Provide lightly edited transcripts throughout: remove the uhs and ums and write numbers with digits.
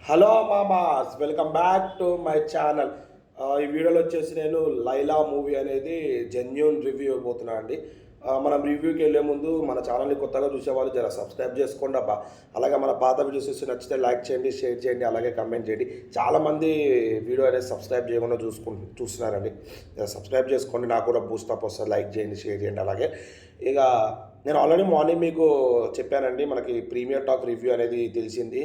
Hello మామాస్, welcome back to my channel. ఈ వీడియోలో వచ్చేసి నేను లైలా మూవీ అనేది జెన్యూన్ రివ్యూ ఇవ్వబోతున్నా అండి. మనం రివ్యూకి వెళ్ళే ముందు మన ఛానల్ని కొత్తగా చూసేవాళ్ళు జర సబ్స్క్రైబ్ చేసుకోండి అబ్బా. అలాగే మన పాత వీడియోస్ చూసి నచ్చితే లైక్ చేయండి, షేర్ చేయండి, అలాగే కమెంట్ చేయండి. చాలామంది వీడియో అనేది సబ్స్క్రైబ్ చేయకుండా చూస్తున్నారండి. సబ్స్క్రైబ్ చేసుకోండి, నాకు కూడా బూస్ట్ అప్ వస్తుంది. లైక్ చేయండి, షేర్ చేయండి. అలాగే ఇక నేను ఆల్రెడీ మార్నింగ్ మీకు చెప్పానండి, మనకి ప్రీమియర్ టాక్ రివ్యూ అనేది తెలిసింది.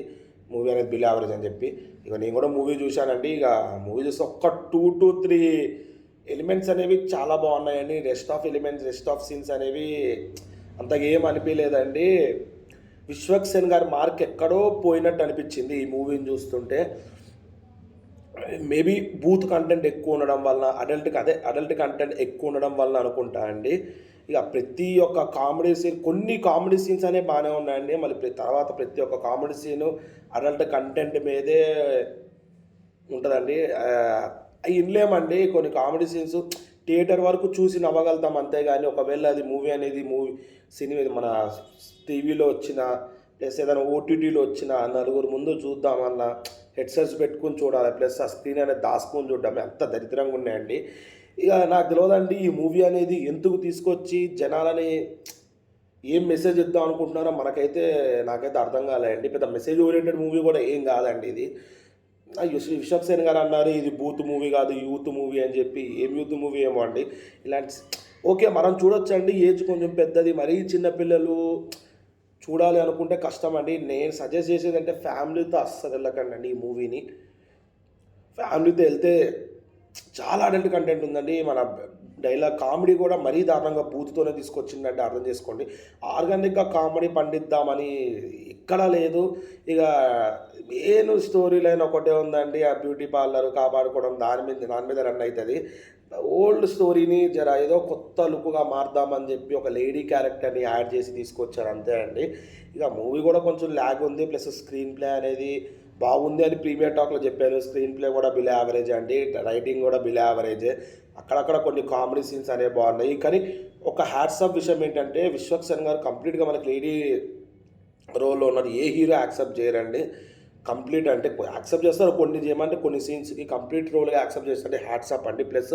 మూవీ అనేది బిల్ యావరేజ్ అని చెప్పి ఇక నేను కూడా మూవీ చూశానండి. ఇక మూవీ చూస్తే ఒక్క 2 to 3 ఎలిమెంట్స్ అనేవి చాలా బాగున్నాయండి. రెస్ట్ ఆఫ్ సీన్స్ అనేవి అంతగా ఏం అనిపించలేదండి. విశ్వక్ సేన్ గారి మార్క్ ఎక్కడో పోయినట్టు అనిపించింది ఈ మూవీని చూస్తుంటే. మేబీ బూత్ కంటెంట్ ఎక్కువ ఉండడం వల్ల, అడల్ట్ కంటెంట్ ఎక్కువ ఉండడం వల్ల అనుకుంటా అండి. ఇక ప్రతి ఒక్క కామెడీ సీన్, కొన్ని కామెడీ సీన్స్ అనేవి బాగానే ఉన్నాయండి. మళ్ళీ తర్వాత ప్రతి ఒక్క కామెడీ సీను అడల్ట్ కంటెంట్ మీదే ఉంటుందండి. ఇన్లేమండి కొన్ని కామెడీ సీన్స్ థియేటర్ వరకు చూసి నవ్వగలుగుతాం, అంతేగాని ఒకవేళ అది సినిమా మన టీవీలో వచ్చిన ప్లస్ ఏదైనా ఓటీటీలో వచ్చిన నలుగురు ముందు చూద్దామన్న హెడ్సెట్స్ పెట్టుకుని చూడాలి, ప్లస్ ఆ స్క్రీన్ అనేది దాచుకొని చూడడమే అంత దరిద్రంగా ఉన్నాయండి. ఇక నాకు తెలియదండి ఈ మూవీ అనేది ఎందుకు తీసుకొచ్చి జనాలని ఏం మెసేజ్ ఇద్దాం అనుకుంటున్నారో నాకైతే అర్థం కాలేదండి. పెద్ద మెసేజ్ ఓరియంటెడ్ మూవీ కూడా ఏం కాదండి ఇది. విశ్వక్ సేన్ గారు అన్నారు ఇది బూత్ మూవీ కాదు, యూత్ మూవీ అని చెప్పి. ఏం యూత్ మూవీ ఏమో అండి ఇలాంటి. ఓకే, మనం చూడొచ్చండి, ఏజ్ కొంచెం పెద్దది, మరీ చిన్నపిల్లలు చూడాలి అనుకుంటే కష్టం అండి. నేను సజెస్ట్ చేసేది అంటే ఫ్యామిలీతో అస్సలు వెళ్ళకండి అండి ఈ మూవీని. ఫ్యామిలీతో వెళ్తే చాలా అడల్ట్ కంటెంట్ ఉందండి. మన డైలాగ్ కామెడీ కూడా మరీ దారుణంగా బూతుతోనే తీసుకొచ్చిందంటే అర్థం చేసుకోండి. ఆర్గానిక్గా కామెడీ పండిద్దామని ఎక్కడా లేదు. ఇక మెయిన్ స్టోరీ లైన్ ఒకటే ఉందండి, ఆ బ్యూటీ పార్లర్ కాపాడుకోవడం, దాని మీద రన్ అవుతుంది. ఓల్డ్ స్టోరీని జర ఏదో కొత్త లుక్గా మార్దామని చెప్పి ఒక లేడీ క్యారెక్టర్ని యాడ్ చేసి తీసుకొచ్చారు, అంతే అండి. ఇక మూవీ కూడా కొంచెం ల్యాగ్ ఉంది, ప్లస్ స్క్రీన్ ప్లే అనేది బాగుంది అని ప్రీమియర్ టాక్లో చెప్పారు. స్క్రీన్ ప్లే కూడా బిలో యావరేజ్ అండి, రైటింగ్ కూడా బిలో యావరేజే. అక్కడక్కడ కొన్ని కామెడీ సీన్స్ అనేవి బాగున్నాయి. కానీ ఒక హ్యాట్సాప్ విషయం ఏంటంటే విశ్వక్ సేన్ గారు కంప్లీట్గా మనకి లేడీ రోల్లో ఉన్నారు. ఏ హీరో యాక్సెప్ట్ చేయరండి. కంప్లీట్ అంటే యాక్సెప్ట్ చేస్తారు, కొన్ని చేయమంటే కొన్ని సీన్స్కి కంప్లీట్ రోల్గా యాక్సెప్ట్ చేస్తారంటే హ్యాట్సాప్ అండి. ప్లస్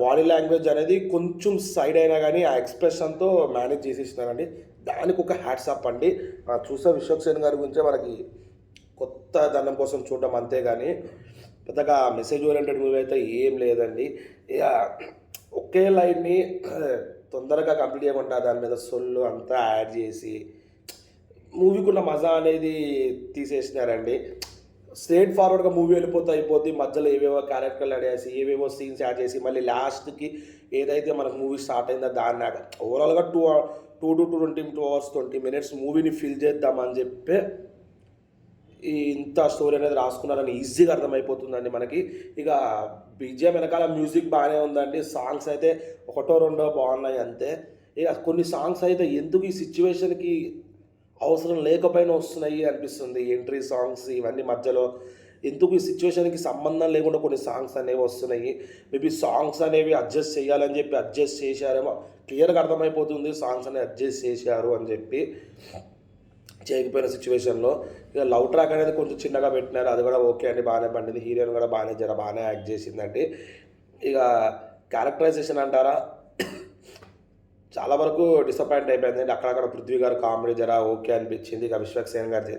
బాడీ లాంగ్వేజ్ అనేది కొంచెం సైడ్ అయినా కానీ ఆ ఎక్స్ప్రెషన్తో మేనేజ్ చేసేసినారండి. దానికి ఒక హ్యాట్సాప్ అండి. చూసే విశ్వక్ సేన్ గారి గురించే మనకి కొత్త దండం కోసం చూడడం, అంతేగాని పెద్దగా మెసేజ్ ఓరియంటెడ్ మూవీ అయితే ఏం లేదండి. ఇక ఒకే లైన్ని తొందరగా కంప్లీట్ చేయకుండా దాని మీద సొల్లు అంతా యాడ్ చేసి మూవీకి ఉన్న మజా అనేది తీసేసినారండి. స్ట్రేట్ ఫార్వర్డ్గా మూవీ అయిపోద్ది, మధ్యలో ఏవేవో క్యారెక్టర్లు యాడ్ చేసి ఏవేవో సీన్స్ యాడ్ చేసి మళ్ళీ లాస్ట్కి ఏదైతే మనకు మూవీ స్టార్ట్ అయిందో దాన్ని ఓవరాల్గా 2 to 20 మూవీని ఫిల్ చేద్దామని చెప్పి ఇంత స్టోరీ అనేది రాసుకున్నారని ఈజీగా అర్థమైపోతుందండి మనకి. ఇక బీజిఎం వెనకాల మ్యూజిక్ బాగానే ఉందండి. సాంగ్స్ అయితే ఒకటో రెండో బాగున్నాయి అంతే. ఇక కొన్ని సాంగ్స్ అయితే ఎందుకు ఈ సిచ్యువేషన్కి అవసరం లేకపోయినా వస్తున్నాయి అనిపిస్తుంది. ఎంట్రీ సాంగ్స్ ఇవన్నీ మధ్యలో ఎందుకు ఈ సిచ్యువేషన్కి సంబంధం లేకుండా కొన్ని సాంగ్స్ అనేవి వస్తున్నాయి. మేబీ సాంగ్స్ అనేవి అడ్జస్ట్ చేయాలని చెప్పి అడ్జస్ట్ చేశారేమో, క్లియర్గా అర్థమైపోతుంది సాంగ్స్ అనేవి అడ్జస్ట్ చేశారు అని చెప్పి. చేయకపోయిన సిచ్యువేషన్లో ఇక లవ్ ట్రాక్ అనేది కొంచెం చిన్నగా పెట్టినారు, అది కూడా ఓకే అండి, బాగానే పండింది. హీరోయిన్ కూడా బాగానే యాక్ట్ చేసిందండి. ఇక క్యారెక్టరైజేషన్ అంటారా, చాలా వరకు డిసప్పాయింట్ అయిపోయిందండి. అక్కడక్కడ పృథ్వీ గారు కామెడీ ఓకే అనిపించింది. ఇక విశ్వక్ సేన్ గారి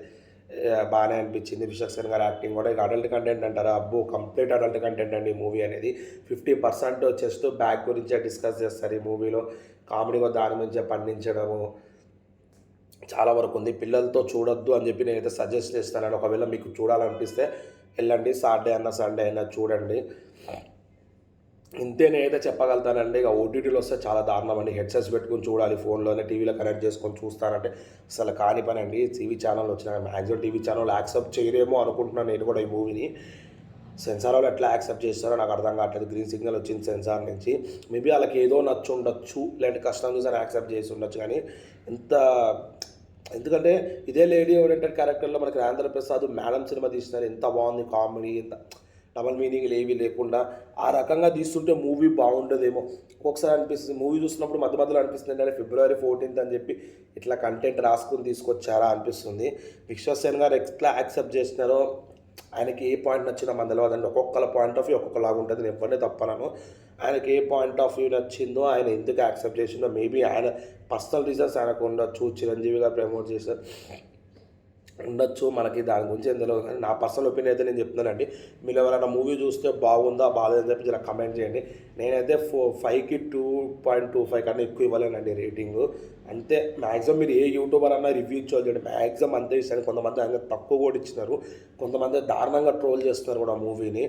బాగానే అనిపించింది. విశ్వక్ సేన్ గారి యాక్టింగ్ కూడా. ఇక అడల్ట్ కంటెంట్ అంటారా, కంప్లీట్ అడల్ట్ కంటెంట్ అండి ఈ మూవీ అనేది. 50% చెస్ట్ బ్యాక్ గురించే డిస్కస్ చేస్తారు ఈ మూవీలో. కామెడీ కూడా దాని నుంచే పండించడము చాలా వరకు ఉంది. పిల్లలతో చూడొద్దు అని చెప్పి నేనైతే సజెస్ట్ చేస్తానండి. ఒకవేళ మీకు చూడాలనిపిస్తే వెళ్ళండి, సండే అయినా చూడండి. ఇంతే నేనైతే చెప్పగలుగుతానండి. ఇక ఓటీటీలో వస్తే చాలా దారుణం అండి. హెడ్సెట్స్ పెట్టుకుని చూడాలి, ఫోన్లోనే టీవీలో కనెక్ట్ చేసుకొని చూస్తానంటే అసలు కాని పని అండి. టీవీ ఛానల్ వచ్చిన మ్యాక్సిమం టీవీ ఛానల్ యాక్సెప్ట్ చేయరేమో అనుకుంటున్నాను నేను కూడా ఈ మూవీని. సెన్సార్ వాళ్ళు ఎట్లా యాక్సెప్ట్ చేస్తారో నాకు అర్థం కావట్లేదు. గ్రీన్ సిగ్నల్ వచ్చింది సెన్సార్ నుంచి, మేబీ వాళ్ళకి ఏదో నచ్చి ఉండొచ్చు, లేదంటే కష్టం చూసాను యాక్సెప్ట్ చేసి ఉండొచ్చు. కానీ ఎందుకంటే ఇదే లేడీ ఓరియంటెడ్ క్యారెక్టర్లో మనకి రాజేంద్ర ప్రసాద్ మేడం సినిమా తీసినారు, ఎంత బాగుంది కామెడీ. డబల్ మీనింగ్లు ఏవి లేకుండా ఆ రకంగా తీస్తుంటే మూవీ బాగుండదేమో. ఒక్కొక్కసారి అనిపిస్తుంది మూవీ చూసినప్పుడు మధ్య మధ్యలో అనిపిస్తుంది ఏంటంటే February 14th అని చెప్పి ఇట్లా కంటెంట్ రాసుకుని తీసుకొచ్చారా అనిపిస్తుంది. విశ్వసేన్ గారు ఎట్లా యాక్సెప్ట్ చేసినారో, ఆయనకి ఏ పాయింట్ నచ్చిందో మన తెలియదండి. ఒక్కొక్కల పాయింట్ ఆఫ్ వ్యూ ఒక్కొక్కలాగా ఉంటుంది. నేను ఎవరిని తప్పనను. ఆయనకి ఏ పాయింట్ ఆఫ్ వ్యూ నచ్చిందో, ఆయన ఎందుకు యాక్సెప్ట్ చేసిందో, మేబీ ఆయన పర్సనల్ రీజన్స్ ఆయనకు ఉండొచ్చు. చిరంజీవి గారు ప్రమోట్ చేశారు ఉండొచ్చు, మనకి దాని గురించి ఏం తెలియదు. కానీ నా పర్సనల్ ఒపీనియన్ అయితే నేను చెప్తున్నానండి. మీరు ఎవరైనా మూవీ చూస్తే బాగుందా బాగాలేదని చెప్పి ఇలా కమెంట్ చేయండి. నేనైతే 5కి 2.25 కన్నా ఎక్కువ ఇవ్వలేనండి రేటింగు. అంతే. మ్యాక్సిమం మీరు ఏ యూట్యూబర్ అన్నా రివ్యూ చూడండి, మ్యాక్సిమం అంతే ఇస్తాను. కొంతమంది ఆయన తక్కువ కూడా ఇచ్చినారు, కొంతమంది దారుణంగా ట్రోల్ చేస్తున్నారు కూడా మూవీని.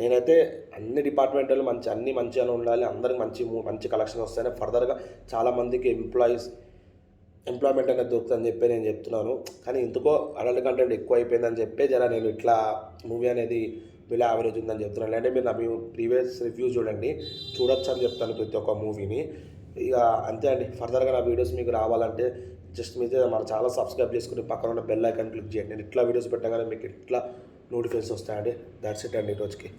నేనైతే అన్ని డిపార్ట్మెంట్లు అన్నీ మంచిగానే ఉండాలి, అందరికి మంచి కలెక్షన్ వస్తాయని, ఫర్దర్గా చాలామందికి ఎంప్లాయ్మెంట్ అనేది దొరుకుతుందని చెప్పి నేను చెప్తున్నాను. కానీ ఎందుకో అడల్ట్ కంటెంట్ ఎక్కువ అయిపోయిందని చెప్పి నేను ఇట్లా మూవీ అనేది బిలో యావరేజ్ ఉందని చెప్తున్నాను. అంటే మీరు నా ప్రీవియస్ రివ్యూ చూడండి, చూడొచ్చు అని చెప్తాను ప్రతి ఒక్క మూవీని. ఇక అంతే అండి. ఫర్దర్గా నా వీడియోస్ మీకు రావాలంటే జస్ట్ మీతో మన ఛానల్ సబ్స్క్రైబ్ చేసుకుని పక్కన ఉన్న బెల్ ఐకాన్ క్లిక్ చేయండి. నేను ఇట్లా వీడియోస్ పెట్టగానే మీకు ఇట్లా నోటిఫికేషన్స్ వస్తాయండి. దాట్స్ ఇట్ అండి ఈరోజుకి.